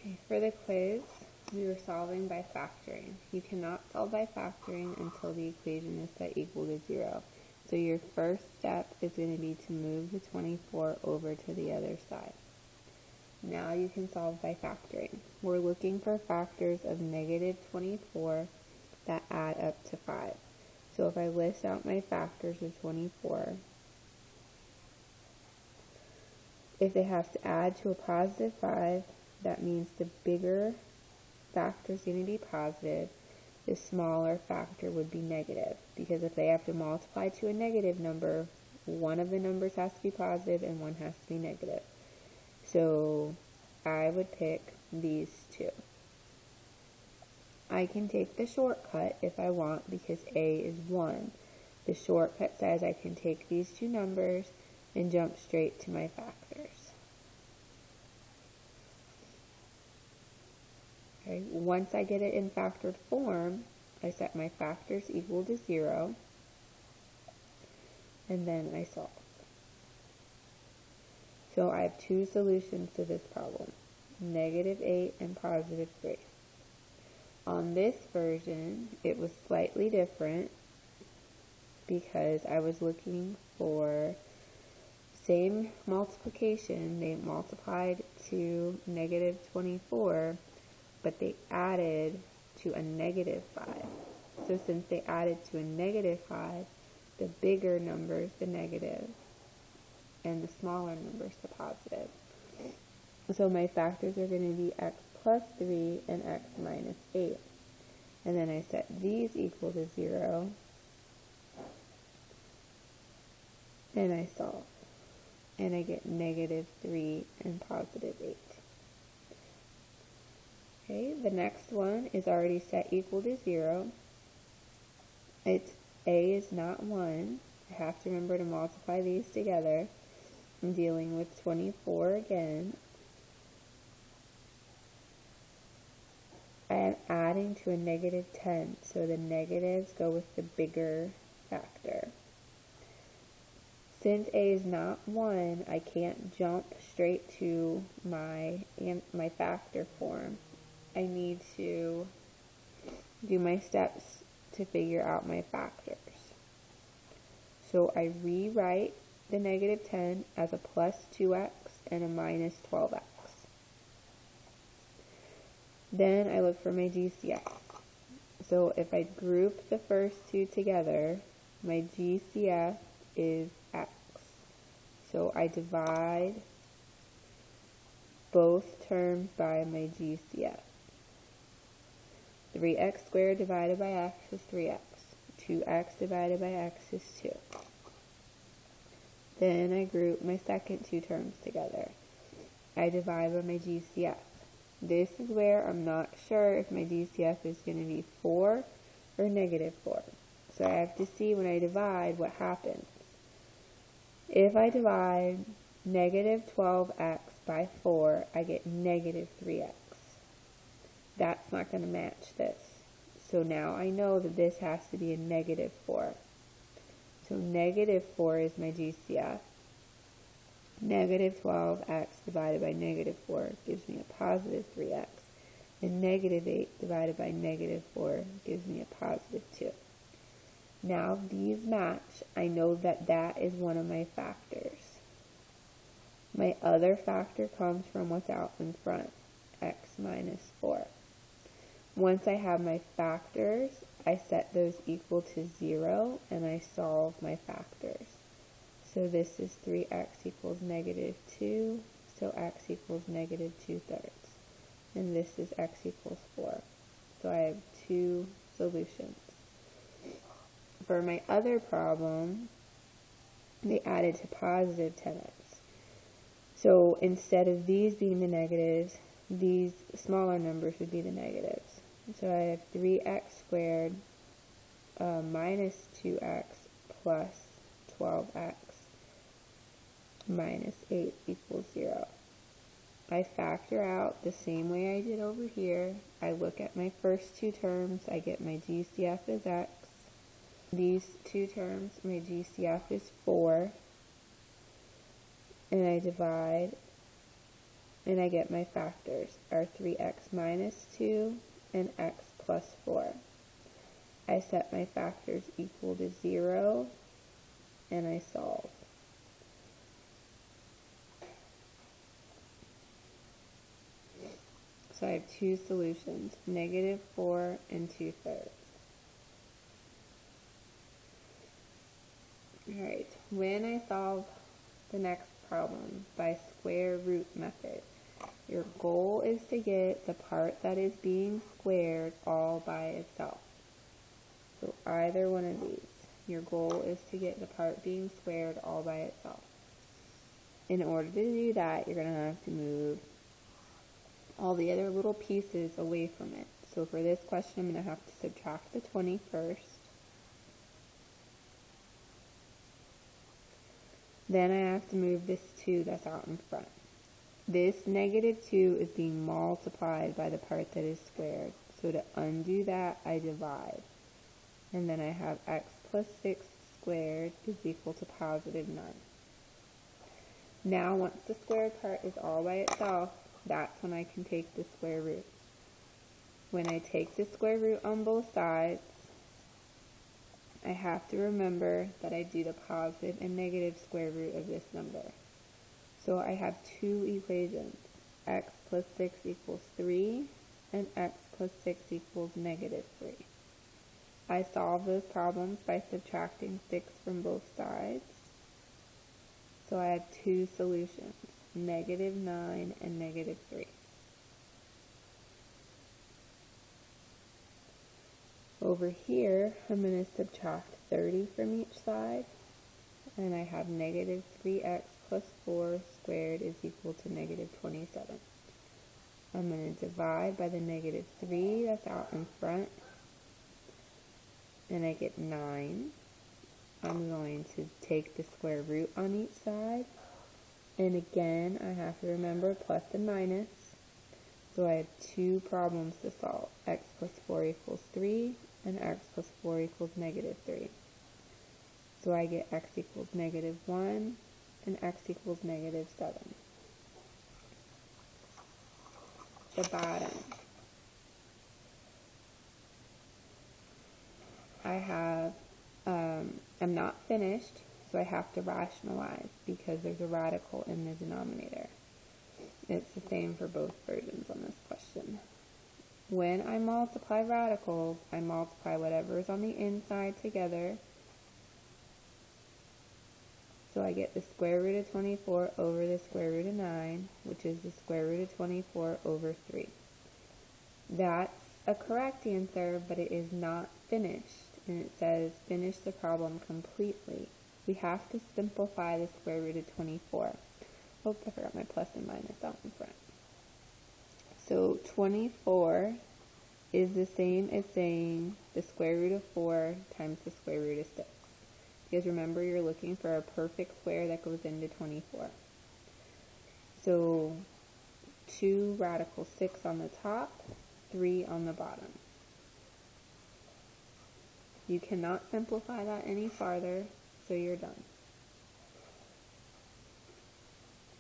Okay, for the quiz, we were solving by factoring. You cannot solve by factoring until the equation is set equal to 0. So your first step is going to be to move the 24 over to the other side. Now you can solve by factoring. We're looking for factors of negative 24 that add up to 5. So if I list out my factors of 24, if they have to add to a positive 5, that means the bigger factor is going to be positive, the smaller factor would be negative. Because if they have to multiply to a negative number, one of the numbers has to be positive and one has to be negative. So I would pick these two. I can take the shortcut if I want because A is 1. The shortcut says I can take these two numbers and jump straight to my factors. Okay, once I get it in factored form, I set my factors equal to 0, and then I solve. So I have two solutions to this problem, negative 8 and positive 3. On this version, it was slightly different because I was looking for same multiplication. They multiplied to negative 24, but they added to a negative 5. So since they added to a negative 5, the bigger number is the negative, and the smaller number is the positive. So my factors are going to be x plus 3 and x minus 8. And then I set these equal to 0, and I solve. And I get negative 3 and positive 8. Okay, the next one is already set equal to 0. A is not 1. I have to remember to multiply these together. I'm dealing with 24 again. I am adding to a negative 10, so the negatives go with the bigger factor. Since A is not 1, I can't jump straight to my factor form. I need to do my steps to figure out my factors. So I rewrite the negative 10 as a plus 2x and a minus 12x. Then I look for my GCF. So if I group the first two together, my GCF is x. So I divide both terms by my GCF. 3x squared divided by x is 3x. 2x divided by x is 2. Then I group my second two terms together. I divide by my GCF. This is where I'm not sure if my GCF is going to be 4 or negative 4. So I have to see when I divide what happens. If I divide negative 12x by 4, I get negative 3x. That's not going to match this. So now I know that this has to be a negative 4. So negative 4 is my GCF. Negative 12x divided by negative 4 gives me a positive 3x. And negative 8 divided by negative 4 gives me a positive 2. Now if these match, I know that that is one of my factors. My other factor comes from what's out in front, x minus 4. Once I have my factors, I set those equal to 0 and I solve my factors. So this is 3x equals negative 2, so x equals negative 2/3. And this is x equals 4. So I have two solutions. For my other problem, they added to positive 10x. So instead of these being the negatives, these smaller numbers would be the negatives. So I have 3x squared minus 2x plus 12x minus 8 equals 0. I factor out the same way I did over here. I look at my first two terms. I get my GCF as x. These two terms, my GCF is 4. And I divide and I get my factors are 3x minus 2 and x plus 4. I set my factors equal to 0, and I solve. So I have two solutions, -4 and 2/3. Alright, when I solve the next problem by square root method, your goal is to get the part that is being squared all by itself. So either one of these, your goal is to get the part being squared all by itself. In order to do that, you're going to have to move all the other little pieces away from it. So for this question, I'm going to have to subtract the 20 first. Then I have to move this 2 that's out in front. This -2 is being multiplied by the part that is squared. So to undo that, I divide. And then I have x plus 6 squared is equal to +9. Now once the squared part is all by itself, that's when I can take the square root. When I take the square root on both sides, I have to remember that I do the positive and negative square root of this number. So I have two equations, x plus 6 equals 3, and x plus 6 equals -3. I solve those problems by subtracting 6 from both sides. So I have two solutions, -9 and -3. Over here, I'm going to subtract 30 from each side, and I have -3x plus 4 squared is equal to -27. I'm going to divide by the -3 that's out in front, and I get 9. I'm going to take the square root on each side, and again I have to remember plus and minus. So I have two problems to solve, x plus 4 equals 3 and x plus 4 equals -3. So I get x equals -1 and x equals -7. The bottom. I'm not finished, so I have to rationalize because there's a radical in the denominator. It's the same for both versions on this question. When I multiply radicals, I multiply whatever is on the inside together. So I get the square root of 24 over the square root of 9, which is the square root of 24 over 3. That's a correct answer, but it is not finished. And it says finish the problem completely. We have to simplify the square root of 24. Oh, I forgot my plus and minus out in front. So 24 is the same as saying the square root of 4 times the square root of 6. Because remember, you're looking for a perfect square that goes into 24. So 2 radical 6 on the top, 3 on the bottom. You cannot simplify that any farther, so you're done.